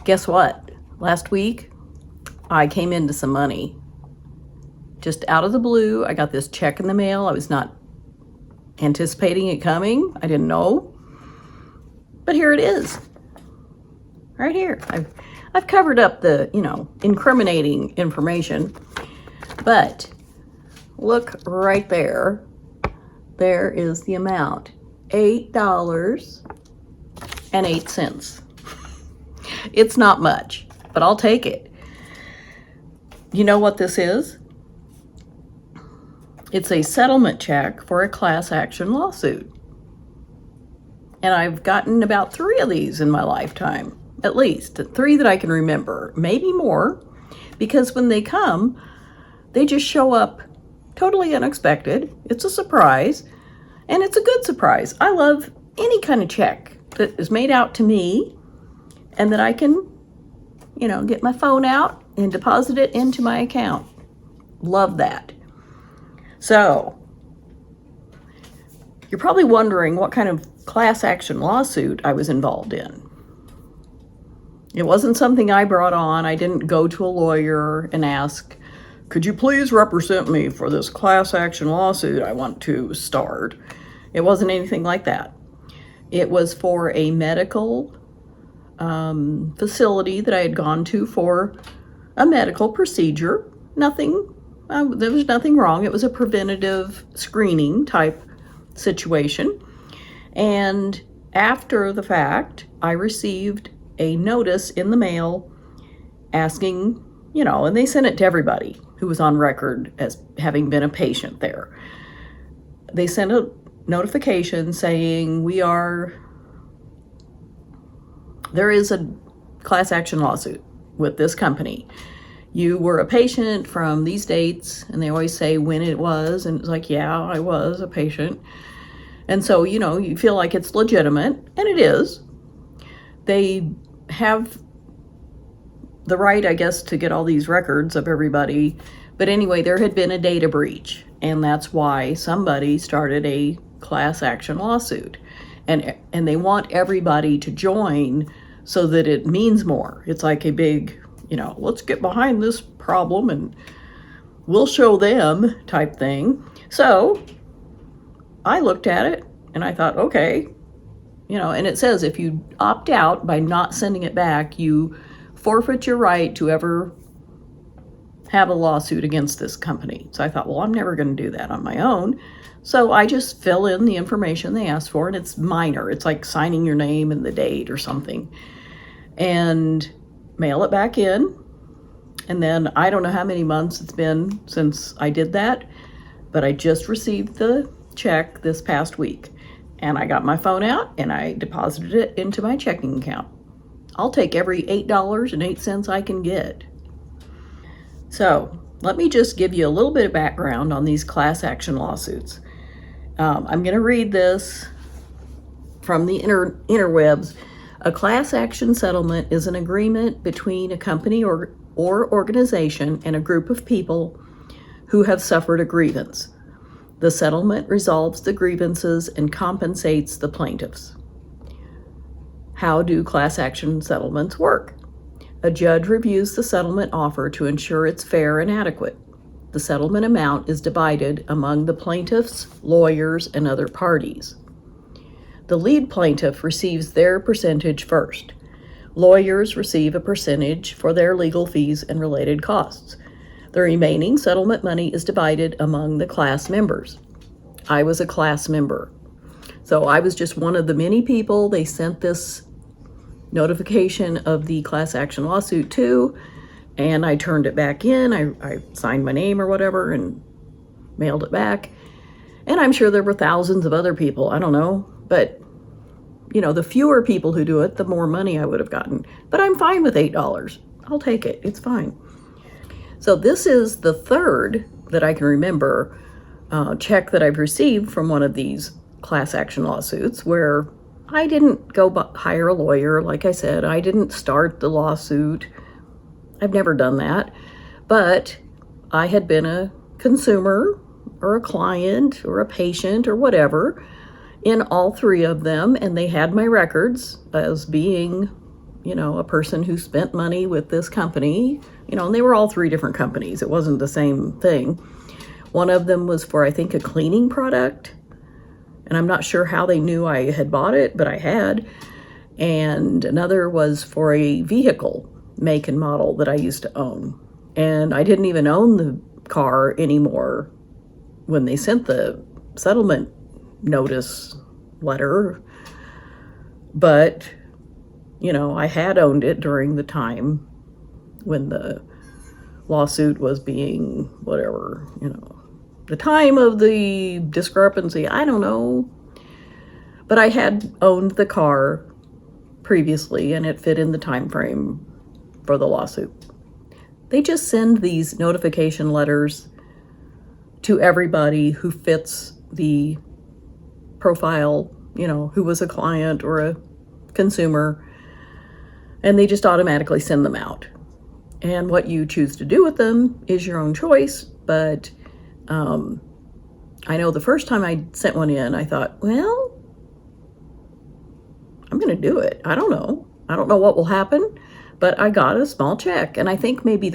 Guess what? Last week, I came into some money. Just out of the blue, I got this check in the mail. I was not anticipating it coming. I didn't know. But here it is. Right here. I've covered up the, incriminating information. But look right there. There is the amount. $8.08. It's not much, but I'll take it. You know what this is? It's a settlement check for a class action lawsuit. And I've gotten about 3 of these in my lifetime, at least 3 that I can remember, maybe more, because when they come, they just show up totally unexpected. It's a surprise, and it's a good surprise. I love any kind of check that is made out to me and that I can, get my phone out and deposit it into my account. Love that. So, you're probably wondering what kind of class action lawsuit I was involved in. It wasn't something I brought on. I didn't go to a lawyer and ask, could you please represent me for this class action lawsuit I want to start? It wasn't anything like that. It was for a medical facility that I had gone to for a medical procedure. There was nothing wrong. It was a preventative screening type situation. And after the fact, I received a notice in the mail asking, and they sent it to everybody who was on record as having been a patient there. They sent a notification saying there is a class action lawsuit with this company. You were a patient from these dates, and they always say when it was, and it's like, yeah, I was a patient. And so, you feel like it's legitimate, and it is. They have the right, I guess, to get all these records of everybody. But anyway, there had been a data breach, and that's why somebody started a class action lawsuit. And they want everybody to join so that it means more. It's like a big, let's get behind this problem and we'll show them type thing. So I looked at it and I thought, okay, and it says if you opt out by not sending it back, you forfeit your right to ever have a lawsuit against this company. So I thought, well, I'm never going to do that on my own. So I just fill in the information they asked for, and it's minor. It's like signing your name and the date or something, and mail it back in. And then I don't know how many months it's been since I did that, but I just received the check this past week, and I got my phone out and I deposited it into my checking account. I'll take every $8.08 I can get. So let me just give you a little bit of background on these class action lawsuits. I'm going to read this from the interwebs. A class action settlement is an agreement between a company or organization and a group of people who have suffered a grievance. The settlement resolves the grievances and compensates the plaintiffs. How do class action settlements work? A judge reviews the settlement offer to ensure it's fair and adequate. The settlement amount is divided among the plaintiffs, lawyers, and other parties. The lead plaintiff receives their percentage first. Lawyers receive a percentage for their legal fees and related costs. The remaining settlement money is divided among the class members. I was a class member. So I was just one of the many people they sent this notification of the class action lawsuit to, and I turned it back in. I signed my name or whatever and mailed it back. And I'm sure there were thousands of other people. I don't know. But, the fewer people who do it, the more money I would have gotten. But I'm fine with $8. I'll take it. It's fine. So this is the third that I can remember check that I've received from one of these class action lawsuits where I didn't go hire a lawyer. Like I said, I didn't start the lawsuit. I've never done that. But I had been a consumer or a client or a patient or whatever in all 3 of them, and they had my records as being, a person who spent money with this company, and they were all three different companies. It wasn't the same thing. One of them was for, I think, a cleaning product. And I'm not sure how they knew I had bought it, but I had. And another was for a vehicle make and model that I used to own. And I didn't even own the car anymore when they sent the settlement notice letter. But, I had owned it during the time when the lawsuit was being whatever, the time of the discrepancy, I don't know. But I had owned the car previously, and it fit in the time frame for the lawsuit. They just send these notification letters to everybody who fits the profile, who was a client or a consumer, and they just automatically send them out. And what you choose to do with them is your own choice, but I know the first time I sent one in, I thought, well, I'm going to do it. I don't know what will happen, but I got a small check. And I think maybe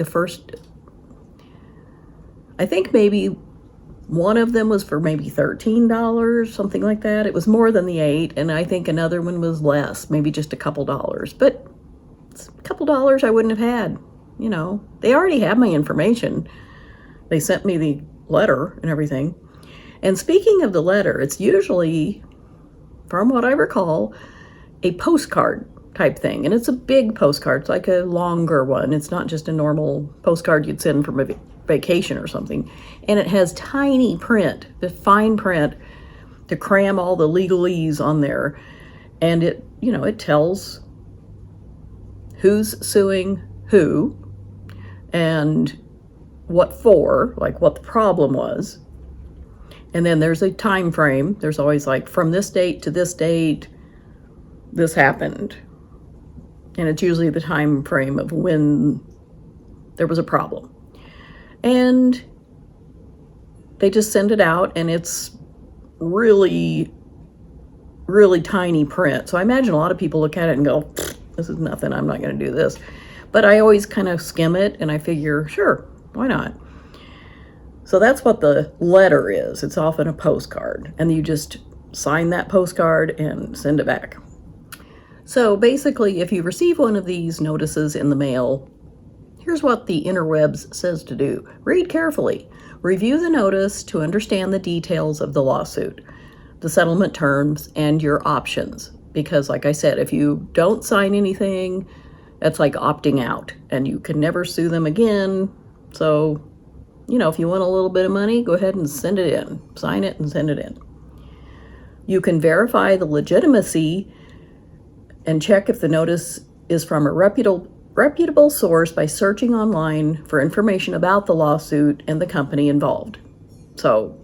one of them was for maybe $13, something like that. It was more than the $8. And I think another one was less, maybe just a couple dollars. But a couple dollars I wouldn't have had. They already have my information. They sent me the letter and everything. And speaking of the letter, it's usually, from what I recall, a postcard type thing. And it's a big postcard. It's like a longer one. It's not just a normal postcard you'd send from a vacation or something. And it has tiny print, the fine print, to cram all the legalese on there. And it tells who's suing who and what for, like what the problem was. And then there's a time frame. There's always like from this date to this date, this happened. And it's usually the time frame of when there was a problem. And they just send it out, and it's really, really tiny print. So I imagine a lot of people look at it and go, this is nothing, I'm not going to do this. But I always kind of skim it, and I figure, sure, why not? So that's what the letter is. It's often a postcard, and you just sign that postcard and send it back. So basically, if you receive one of these notices in the mail, here's what the interwebs says to do. Read carefully. Review the notice to understand the details of the lawsuit, the settlement terms, and your options. Because like I said, if you don't sign anything, that's like opting out, and you can never sue them again. So, if you want a little bit of money, go ahead and send it in. Sign it and send it in. You can verify the legitimacy and check if the notice is from a reputable source by searching online for information about the lawsuit and the company involved. So,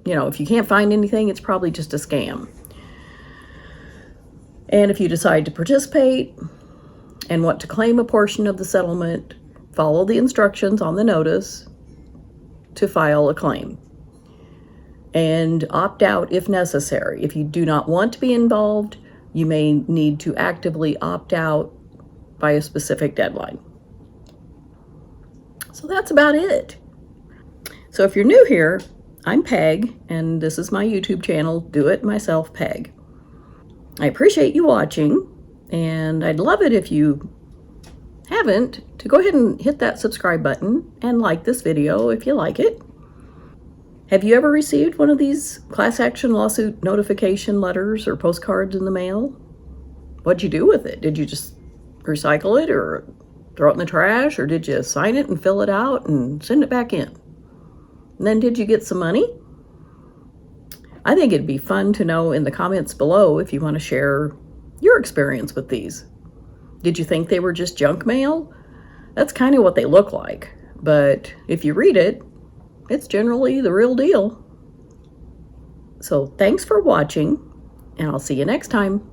if you can't find anything, it's probably just a scam. And if you decide to participate and want to claim a portion of the settlement, follow the instructions on the notice to file a claim. And opt out if necessary. If you do not want to be involved, you may need to actively opt out by a specific deadline. So that's about it. So if you're new here, I'm Peg, and this is my YouTube channel, Do It Myself Peg. I appreciate you watching, and I'd love it if you haven't, to go ahead and hit that subscribe button and like this video if you like it. Have you ever received one of these class action lawsuit notification letters or postcards in the mail? What'd you do with it? Did you just recycle it or throw it in the trash, or did you sign it and fill it out and send it back in? And then did you get some money? I think it'd be fun to know in the comments below if you want to share your experience with these. Did you think they were just junk mail? That's kind of what they look like. But if you read it, it's generally the real deal. So thanks for watching, and I'll see you next time.